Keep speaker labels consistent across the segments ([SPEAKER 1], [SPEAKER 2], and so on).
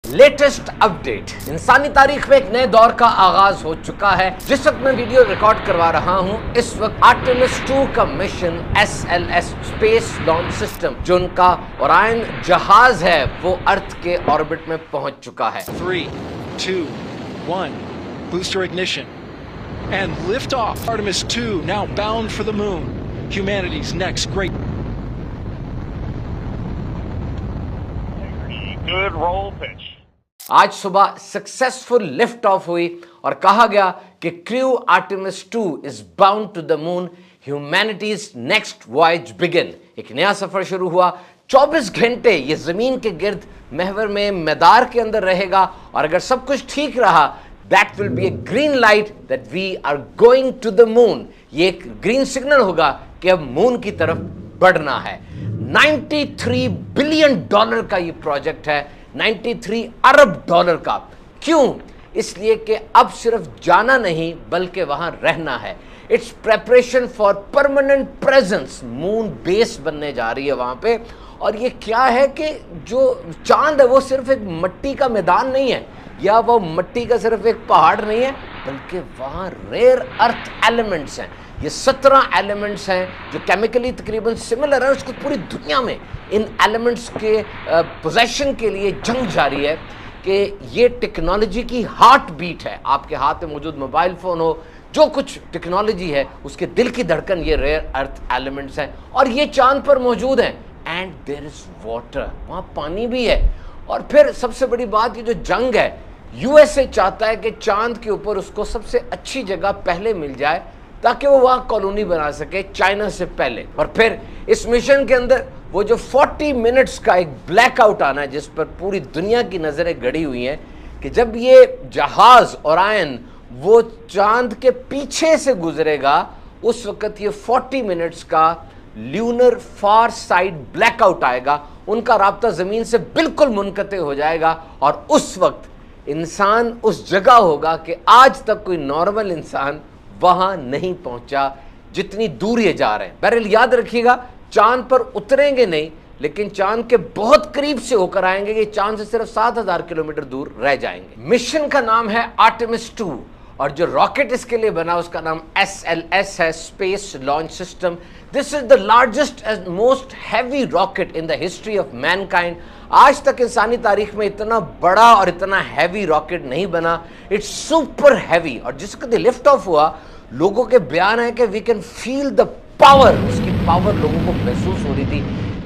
[SPEAKER 1] Latest update, इंसानी तारीख में एक नए दौर का आगाज हो चुका है। जिस वक्त मैं वीडियो रिकॉर्ड करवा रहा हूं, इस वक्त आर्टेमिस 2 का mission SLS space launch system, जो उनका ओरायन जहाज है, वो अर्थ के ऑर्बिट में पहुंच चुका है।
[SPEAKER 2] 3, 2, 1, booster ignition, and lift off. Artemis 2 now bound for the moon. Humanity's next great.
[SPEAKER 3] Good roll pitch.
[SPEAKER 1] आज सुबह सक्सेसफुल लिफ्ट ऑफ हुई और कहा गया कि crew Artemis 2 is bound to the moon, humanity's next voyage begin. एक नया सफर शुरू हुआ। 24 घंटे ये जमीन के गिर्द महवर में मैदार के अंदर रहेगा और अगर सब कुछ ठीक रहा, that will be a green light that we are going to the moon. ये एक ग्रीन सिग्नल होगा कि अब मून की तरफ बढ़ना है। 93 बिलियन डॉलर का ये प्रोजेक्ट है, 93 अरब डॉलर का। क्यों? इसलिए कि अब सिर्फ जाना नहीं बल्कि वहां रहना है। It's preparation for permanent presence. Moon base बनने जा रही है वहां पे। और ये क्या है कि जो चांद है वो सिर्फ एक मिट्टी का मैदान नहीं है, या वो मिट्टी का सिर्फ एक पहाड़ नहीं है, बल्कि वहां रेयर अर्थ एलिमेंट्स हैं। ये 17 एलिमेंट्स हैं जो केमिकली तकरीबन सिमिलर है। उसको पूरी दुनिया में इन एलिमेंट्स के पोजेशन के लिए जंग जारी है कि ये टेक्नोलॉजी की हार्ट बीट है। आपके हाथ में मौजूद मोबाइल फ़ोन हो, जो कुछ टेक्नोलॉजी है, उसके दिल की धड़कन ये रेयर अर्थ एलिमेंट्स हैं। और ये चांद पर मौजूद हैं। एंड देयर इज़ वाटर, वहाँ पानी भी है। और फिर सबसे बड़ी बात, ये जो जंग है, USA चाहता है कि चांद के ऊपर उसको सबसे अच्छी जगह पहले मिल जाए ताकि वो वहां कॉलोनी बना सके चाइना से पहले। और फिर इस मिशन के अंदर वो जो 40 मिनट्स का एक ब्लैकआउट आना है, जिस पर पूरी दुनिया की नजरें गड़ी हुई हैं कि जब ये जहाज ओरायन वो चांद के पीछे से गुजरेगा, उस वक्त ये 40 मिनट्स का ल्यूनर फार साइड ब्लैकआउट आएगा। उनका राब्ता जमीन से बिल्कुल मुनक़ते हो जाएगा और उस वक्त इंसान उस जगह होगा कि आज तक कोई नॉर्मल इंसान वहां नहीं पहुंचा जितनी दूर ये जा रहे हैं। बहरहाल याद रखिएगा, चांद पर उतरेंगे नहीं, लेकिन चांद के बहुत करीब से होकर आएंगे कि चांद से सिर्फ 7000 किलोमीटर दूर रह जाएंगे। मिशन का नाम है आर्टेमिस 2 और जो रॉकेट इसके लिए बना उसका नाम SLS है, space launch system. This is the largest and most heavy rocket in the history of Mankind. आज तक इंसानी तारीख में इतना बड़ा और इतना हैवी रॉकेट नहीं बना। It's super heavy. और जिस वक्त लिफ्ट ऑफ हुआ, लोगों के बयान है कि we can feel the power. उसकी पावर लोगों को महसूस हो रही थी।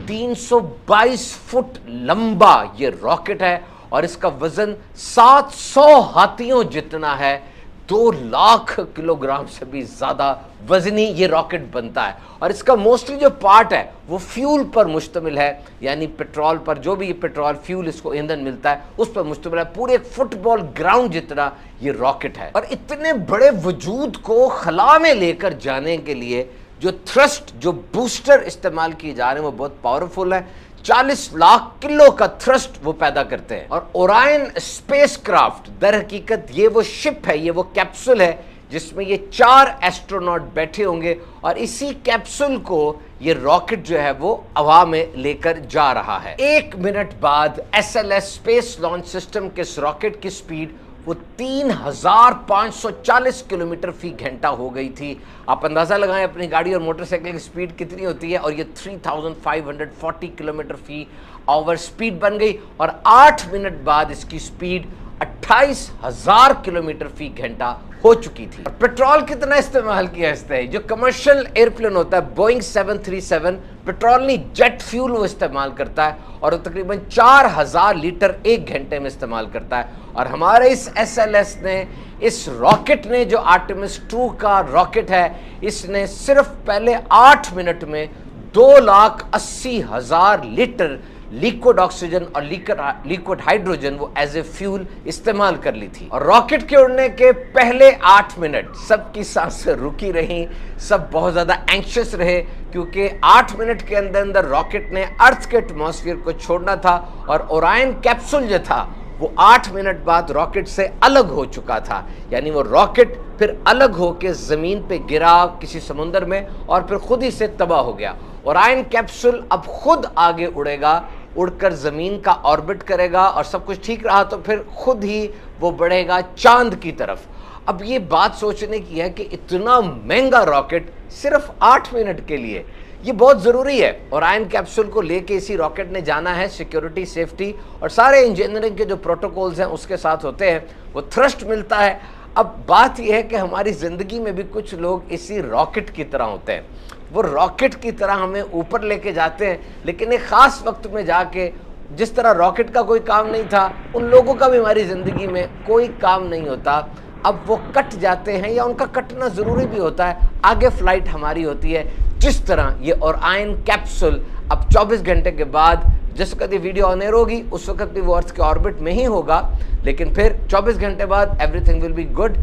[SPEAKER 1] 322 फुट लंबा ये रॉकेट है और इसका वजन 700 हाथियों जितना है। 2 लाख किलोग्राम से भी ज्यादा वजनी ये रॉकेट बनता है। और इसका मोस्टली जो पार्ट है वो फ्यूल पर मुश्तमिल है, यानी पेट्रोल पर। जो भी ये पेट्रोल फ्यूल इसको ईंधन मिलता है उस पर मुश्तमिल है। पूरे एक फुटबॉल ग्राउंड जितना ये रॉकेट है। और इतने बड़े वजूद को खला में लेकर जाने के लिए जो थ्रस्ट, जो बूस्टर इस्तेमाल किए जा रहे हैं वो बहुत पावरफुल है। 40 लाख किलो का थ्रस्ट वो पैदा करते हैं। और ओरायन स्पेसक्राफ्ट दर हकीकत ये वो शिप है, ये वो कैप्सूल है जिसमें ये 4 एस्ट्रोनॉट बैठे होंगे और इसी कैप्सूल को ये रॉकेट जो है वो हवा में लेकर जा रहा है। 1 मिनट बाद SLS स्पेस लॉन्च सिस्टम के इस रॉकेट की स्पीड वो 3540 किलोमीटर फी घंटा हो गई थी। आप अंदाजा लगाएं अपनी गाड़ी और मोटरसाइकिल की स्पीड कितनी होती है, और ये 3540 किलोमीटर फी आवर स्पीड बन गई। और 8 मिनट बाद इसकी स्पीड 28,000 किलोमीटर फी घंटा हो चुकी थी। पेट्रोल कितना इस्तेमाल किया इसने? जो कमर्शियल एयरप्लेन होता है बोइंग 737, पेट्रोल नहीं जेट फ्यूल वो इस्तेमाल करता है और वो तकरीबन 4000 लीटर 1 घंटे में इस्तेमाल करता है। और हमारे इस SLS ने, इस रॉकेट ने, जो आर्टेमिस 2 का रॉकेट है, इसने सिर्फ पहले 8 मिनट में 2,80,000 लीटर लिक्विड ऑक्सीजन और लिक्विड हाइड्रोजन वो एज ए फ्यूल इस्तेमाल कर ली थी। और रॉकेट के उड़ने के पहले 8 मिनट सबकी सांसें रुकी रहीं, सब बहुत ज्यादा एंग्शियस रहे, क्योंकि 8 मिनट के अंदर अंदर रॉकेट ने अर्थ के एटमॉस्फेयर को छोड़ना था। और ओरायन कैप्सूल जो था वो 8 मिनट बाद रॉकेट से अलग हो चुका था, यानी वो रॉकेट फिर अलग होकर जमीन पे गिरा किसी समुद्र में और फिर खुद ही से तबाह हो गया। ओरायन कैप्सूल अब खुद आगे उड़ेगा उड़कर ज़मीन का ऑर्बिट करेगा और सब कुछ ठीक रहा तो फिर खुद ही वो बढ़ेगा चांद की तरफ। अब ये बात सोचने की है कि इतना महंगा रॉकेट सिर्फ 8 मिनट के लिए, ये बहुत ज़रूरी है। ओरायन कैप्सूल को लेके इसी रॉकेट ने जाना है। सिक्योरिटी, सेफ्टी और सारे इंजीनियरिंग के जो प्रोटोकॉल्स हैं उसके साथ होते हैं, वो थ्रस्ट मिलता है। अब बात यह है कि हमारी ज़िंदगी में भी कुछ लोग इसी रॉकेट की तरह होते हैं। वो रॉकेट की तरह हमें ऊपर लेके जाते हैं, लेकिन एक ख़ास वक्त में जाके जिस तरह रॉकेट का कोई काम नहीं था, उन लोगों का भी हमारी ज़िंदगी में कोई काम नहीं होता। अब वो कट जाते हैं या उनका कटना ज़रूरी भी होता है, आगे फ्लाइट हमारी होती है। जिस तरह ये ओरायन कैप्सूल अब 24 घंटे के बाद, जिस वक्त ये वीडियो ऑन एयर होगी उस वक्त भी वो अर्थ के ऑर्बिट में ही होगा, लेकिन फिर 24 घंटे बाद everything will be good.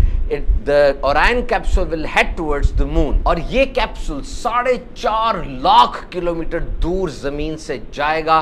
[SPEAKER 1] The Orion capsule will head towards the moon. और ये कैप्सूल 4.5 लाख किलोमीटर दूर जमीन से जाएगा।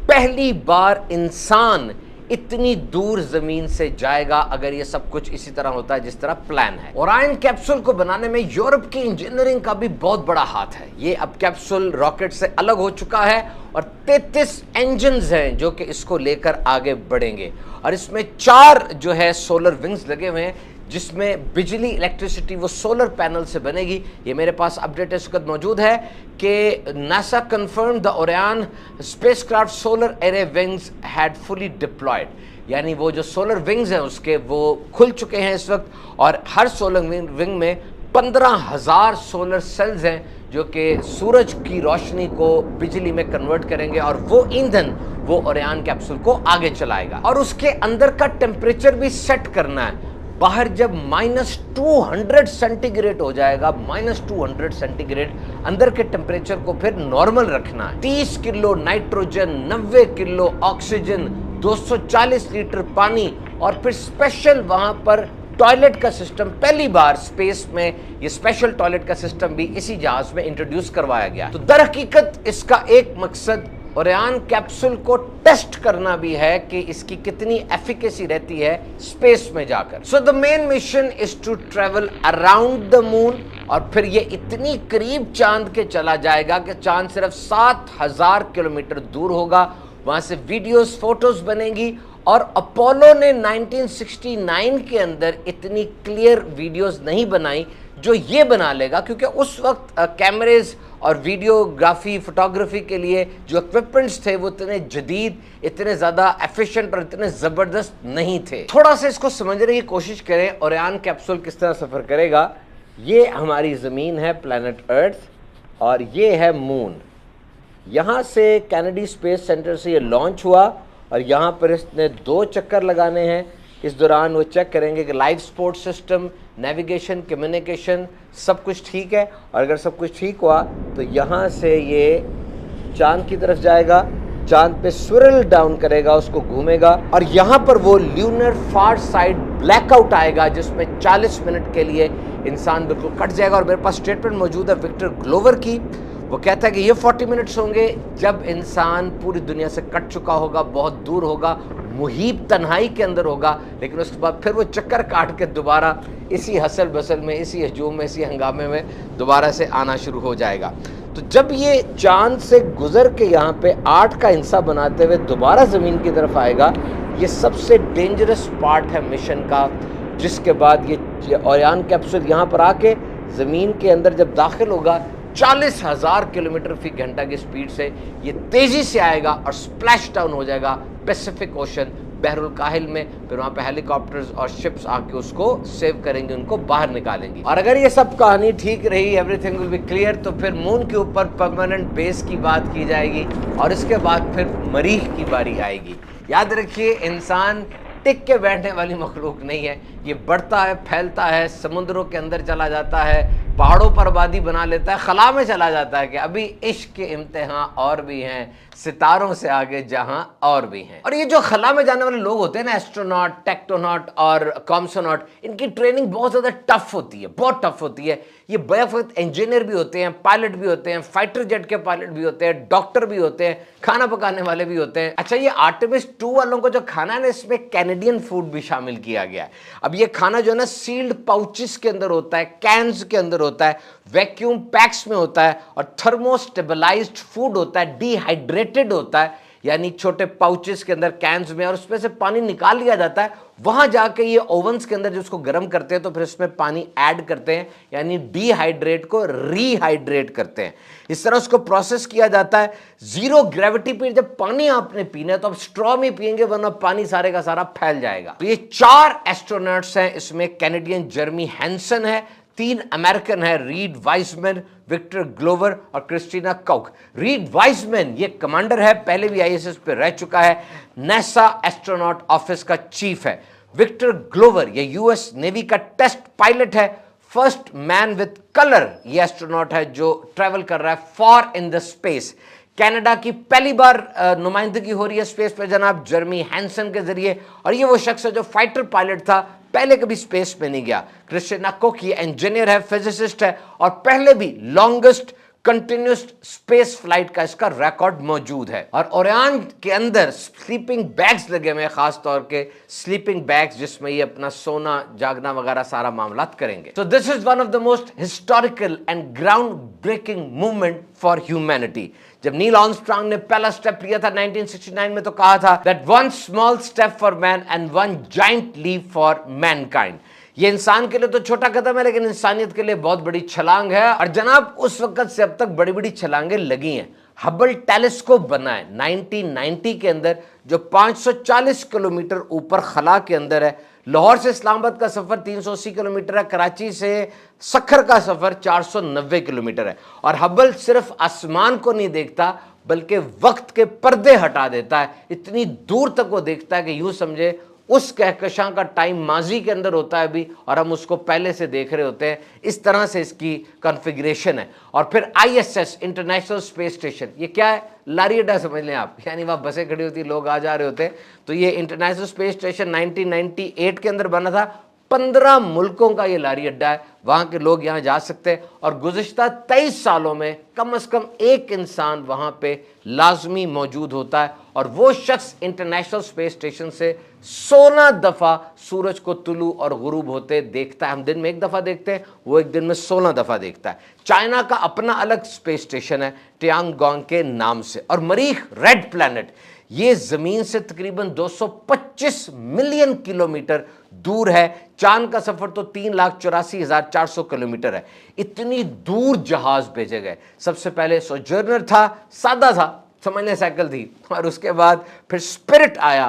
[SPEAKER 1] पहली बार इंसान इतनी दूर जमीन से जाएगा अगर ये सब कुछ इसी तरह होता है जिस तरह प्लान है। ओरायन कैप्सूल को बनाने में यूरोप की इंजीनियरिंग का भी बहुत बड़ा हाथ है। ये अब कैप्सूल रॉकेट से अलग हो चुका है और 33 इंजन्स हैं जो कि इसको लेकर आगे बढ़ेंगे। और इसमें 4 जो है सोलर विंग्स लगे हुए हैं, जिसमें बिजली, इलेक्ट्रिसिटी वो सोलर पैनल से बनेगी। ये मेरे पास अपडेट इस वक्त मौजूद है कि NASA confirm the Orion spacecraft solar array wings had fully deployed, यानी वो जो सोलर विंग्स हैं उसके वो खुल चुके हैं इस वक्त। और हर सोलर विंग में 15,000 सोलर सेल्स हैं जो कि सूरज की रोशनी को बिजली में कन्वर्ट करेंगे और वो ईंधन वो ओरायन कैप्सूल को आगे चलाएगा। और उसके अंदर का टेम्परेचर भी सेट करना है। बाहर जब -200 सेंटीग्रेड हो जाएगा, -200 सेंटीग्रेड, अंदर के टेम्परेचर को फिर नॉर्मल रखना है। 30 kilo nitrogen, 90 kilo oxygen, 240 litre पानी और फिर स्पेशल वहां पर टॉयलेट का सिस्टम। पहली बार स्पेस में ये स्पेशल टॉयलेट का सिस्टम भी इसी जहाज में इंट्रोड्यूस करवाया गया। तो दर हकीकत इसका एक मकसद ओरायन कैप्सूल को टेस्ट करना भी है कि इसकी कितनी एफिकेसी रहती है स्पेस में जाकर। So the main mission is to travel around the moon. और फिर ये इतनी करीब चांद के चला जाएगा कि चांद सिर्फ 7,000 किलोमीटर दूर होगा। वहां से वीडियोस, फोटोज बनेंगी। और अपोलो ने 1969 के अंदर इतनी क्लियर वीडियोस नहीं बनाई जो ये बना लेगा, क्योंकि उस वक्त कैमरेज और वीडियोग्राफी, फोटोग्राफी के लिए जो इक्विपमेंट्स थे वो इतने जदीद, इतने ज़्यादा एफिशिएंट और इतने ज़बरदस्त नहीं थे। थोड़ा सा इसको समझने की कोशिश करें, ओरायन कैप्सूल किस तरह सफ़र करेगा। ये हमारी ज़मीन है, प्लैनेट अर्थ, और ये है मून। यहाँ से कैनेडी स्पेस सेंटर से ये लॉन्च हुआ और यहाँ पर इसने 2 चक्कर लगाने हैं। इस दौरान वो चेक करेंगे कि life support system, navigation, communication सब कुछ ठीक है। और अगर सब कुछ ठीक हुआ तो यहाँ से ये चांद की तरफ जाएगा, चांद पे स्विरल डाउन करेगा, उसको घूमेगा और यहाँ पर वो ल्यूनर फार साइड ब्लैकआउट आएगा जिसमें 40 मिनट के लिए इंसान बिल्कुल कट जाएगा। और मेरे पास स्टेटमेंट मौजूद है विक्टर ग्लोवर की। वो कहता है कि ये 40 मिनट्स होंगे जब इंसान पूरी दुनिया से कट चुका होगा, बहुत दूर होगा, मुहीब तन्हाई के अंदर होगा, लेकिन उसके बाद फिर वो चक्कर काट के दोबारा इसी हसल बसल में, इसी हजूम में, इसी हंगामे में दोबारा से आना शुरू हो जाएगा। तो जब ये चांद से गुजर के यहाँ पे 8 का हिस्सा बनाते हुए दोबारा ज़मीन की तरफ आएगा, ये सबसे डेंजरस पार्ट है मिशन का। जिसके बाद ये ओरायन कैप्सूल यहाँ पर आके ज़मीन के अंदर जब दाखिल होगा, 40,000 किलोमीटर फी घंटा की स्पीड से ये तेज़ी से आएगा और स्प्लैश डाउन हो जाएगा पैसिफिक ओशन, बहरुल काहिल में। फिर वहाँ पे हेलीकॉप्टर्स और शिप्स आके उसको सेव करेंगे, उनको बाहर निकालेंगे। और अगर ये सब कहानी ठीक रही, एवरीथिंग विल बी क्लियर, तो फिर मून के ऊपर परमानेंट बेस की बात की जाएगी और इसके बाद फिर मरीख की बारी आएगी। याद रखिए, इंसान टिक के बैठने वाली मखलूक नहीं है। ये बढ़ता है, फैलता है, समुद्रों के अंदर चला जाता है, पहाड़ों पर आबादी बना लेता है, खला में चला जाता है कि अभी इश्क के इम्तिहान और भी हैं, सितारों से आगे जहां और भी हैं। और ये जो खला में जाने वाले लोग होते हैं ना, एस्ट्रोनॉट, टेक्टोनॉट और कॉम्सोनॉट, इनकी ट्रेनिंग बहुत ज़्यादा टफ होती है, बहुत टफ होती है। ये बैफत इंजीनियर भी होते हैं, पायलट भी होते हैं, फाइटर जेट के पायलट भी होते हैं, डॉक्टर भी होते हैं, खाना पकाने वाले भी होते हैं। अच्छा, ये आर्टेमिस 2 वालों को जो खाना है ना, इसमें कैनेडियन फूड भी शामिल किया गया है। अब ये खाना जो है ना, सील्ड पाउचेस के अंदर होता है, कैन्स के अंदर होता है, वैक्यूम पैक्स में होता है और थर्मोस्टेबलाइज्ड फूड होता है, डिहाइड्रेटेड होता है। यानी छोटे पाउचेस के अंदर, कैंस में, और उसमें से पानी निकाल लिया जाता है। वहां जाके ये ओवन्स के अंदर जो उसको गर्म करते हैं तो फिर उसमें पानी ऐड करते हैं, यानी डिहाइड्रेट को रीहाइड्रेट करते हैं। इस तरह उसको प्रोसेस किया जाता है। जीरो ग्रेविटी पे जब पानी आपने पीना है तो आप स्ट्रॉ में पिएंगे, वरना पानी सारे का सारा फैल जाएगा। तो ये 4 एस्ट्रोनॉट्स हैं, इसमें कैनेडियन जर्मी हैंसन है, 3 अमेरिकन है, रीड वाइसमैन, विक्टर ग्लोवर और क्रिस्टीना कॉक। रीड वाइसमैन ये कमांडर है, पहले भी आईएसएस पे रह चुका है, नासा एस्ट्रोनॉट ऑफिस का चीफ है। विक्टर ग्लोवर ये यूएस नेवी का टेस्ट पायलट है, फर्स्ट मैन विद कलर ये एस्ट्रोनॉट है जो ट्रेवल कर रहा है for in the space. Canada की पहली बार नुमाइंदगी हो रही है स्पेस पे जनाब जर्मी हैंसन के जरिए, और ये वो शख्स है जो फाइटर पायलट था, पहले कभी स्पेस में नहीं गया। क्रिस्टीना कोक ये इंजीनियर है, फिजिसिस्ट है, और पहले भी लॉन्गेस्ट कंटिन्यूस स्पेस फ्लाइट का इसका रिकॉर्ड मौजूद है। और ओरियन के अंदर स्लीपिंग बैग्स लगे हुए हैं, खास तौर के स्लीपिंग बैग्स जिसमें ये अपना सोना जागना वगैरह सारा मामला करेंगे। So this is one of the most historical and groundbreaking movement for humanity। जब नील आर्मस्ट्रांग ने पहला स्टेप लिया था 1969 में, तो कहा था that one small step for man and one giant leap for mankind। ये इंसान के लिए तो छोटा कदम है, लेकिन इंसानियत के लिए बहुत बड़ी छलांग है। और जनाब उस वक्त से अब तक बड़ी बड़ी छलांगें लगी हैं। हबल टेलीस्कोप बना है 1990 के अंदर, जो 540 किलोमीटर ऊपर खला के अंदर है। लाहौर से इस्लामाबाद का सफर 380 किलोमीटर है, कराची से सखर का सफर 490 किलोमीटर है। और हबल सिर्फ आसमान को नहीं देखता, बल्कि वक्त के पर्दे हटा देता है। इतनी दूर तक वो देखता है कि यूं समझे उस कहकशां का टाइम माजी के अंदर होता है अभी, और हम उसको पहले से देख रहे होते हैं। इस तरह से इसकी कॉन्फ़िगरेशन है। और फिर आईएसएस इंटरनेशनल स्पेस स्टेशन, ये क्या है? लारी अड्डा समझ लें आप, यानी वहाँ बसें खड़ी होती, लोग आ जा रहे होते हैं। तो ये इंटरनेशनल स्पेस स्टेशन 1998 के अंदर बना था। 15 मुल्कों का ये लारी अड्डा है, वहाँ के लोग यहाँ जा सकते हैं। और गुज़िश्ता 23 सालों में कम से कम एक इंसान वहाँ पे लाजमी मौजूद होता है, और वो शख्स इंटरनेशनल स्पेस स्टेशन से 16 दफ़ा सूरज को तुलू और गुरूब होते देखता है। हम दिन में एक दफ़ा देखते हैं, वो एक दिन में 16 दफ़ा देखता है। चाइना का अपना अलग स्पेस स्टेशन है टियांगोंग के नाम से। और मरीख रेड प्लैनेट, ये ज़मीन से तकरीबन 225 मिलियन किलोमीटर दूर है। चांद का सफ़र तो 3,84,400 किलोमीटर है। इतनी दूर जहाज़ भेजे गए। सबसे पहले सोजर्नर था, सादा था, समझने साइकिल थी, और उसके बाद फिर स्पिरिट आया,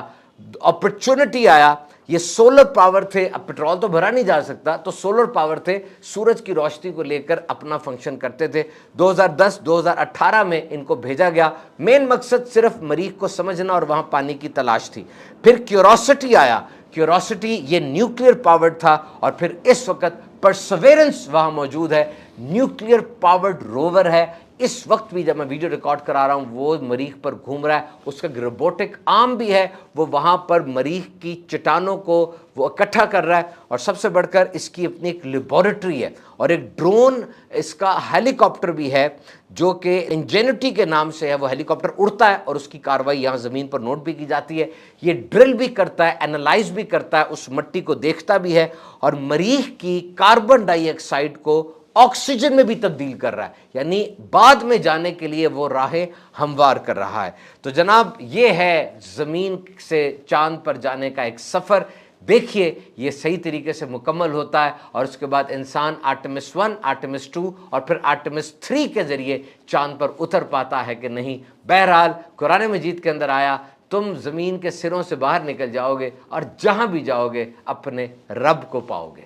[SPEAKER 1] अपॉर्चुनिटी आया। ये सोलर पावर थे, अब पेट्रोल तो भरा नहीं जा सकता, तो सोलर पावर थे, सूरज की रोशनी को लेकर अपना फंक्शन करते थे। 2010-2018 में इनको भेजा गया। मेन मकसद सिर्फ मरीख को समझना और वहाँ पानी की तलाश थी। फिर क्यूरोसिटी आया। क्यूरोसिटी ये न्यूक्लियर पावर्ड था, और फिर इस वक्त परसवेरेंस वहाँ मौजूद है, न्यूक्लियर पावर्ड रोवर है। इस वक्त भी जब मैं वीडियो रिकॉर्ड करा रहा हूँ वो मरीख पर घूम रहा है। उसका रोबोटिक आर्म भी है, वो वहाँ पर मरीख की चट्टानों को वो इकट्ठा कर रहा है। और सबसे बढ़कर इसकी अपनी एक लेबॉरेटरी है, और एक ड्रोन, इसका हेलीकॉप्टर भी है जो कि इंजेनिटी के नाम से है। वो हेलीकॉप्टर उड़ता है और उसकी कार्रवाई यहाँ ज़मीन पर नोट भी की जाती है। ये ड्रिल भी करता है, एनालाइज भी करता है, उस मिट्टी को देखता भी है, और मरीख की कार्बन डाइऑक्साइड को ऑक्सीजन में भी तब्दील कर रहा है, यानी बाद में जाने के लिए वो राहें हमवार कर रहा है। तो जनाब ये है ज़मीन से चांद पर जाने का एक सफ़र। देखिए ये सही तरीके से मुकम्मल होता है, और उसके बाद इंसान आर्टेमिस 1, आर्टेमिस 2 और फिर आर्टेमिस 3 के ज़रिए चांद पर उतर पाता है कि नहीं। बहरहाल कुरान मजीद के अंदर आया, तुम ज़मीन के सिरों से बाहर निकल जाओगे और जहाँ भी जाओगे अपने रब को पाओगे।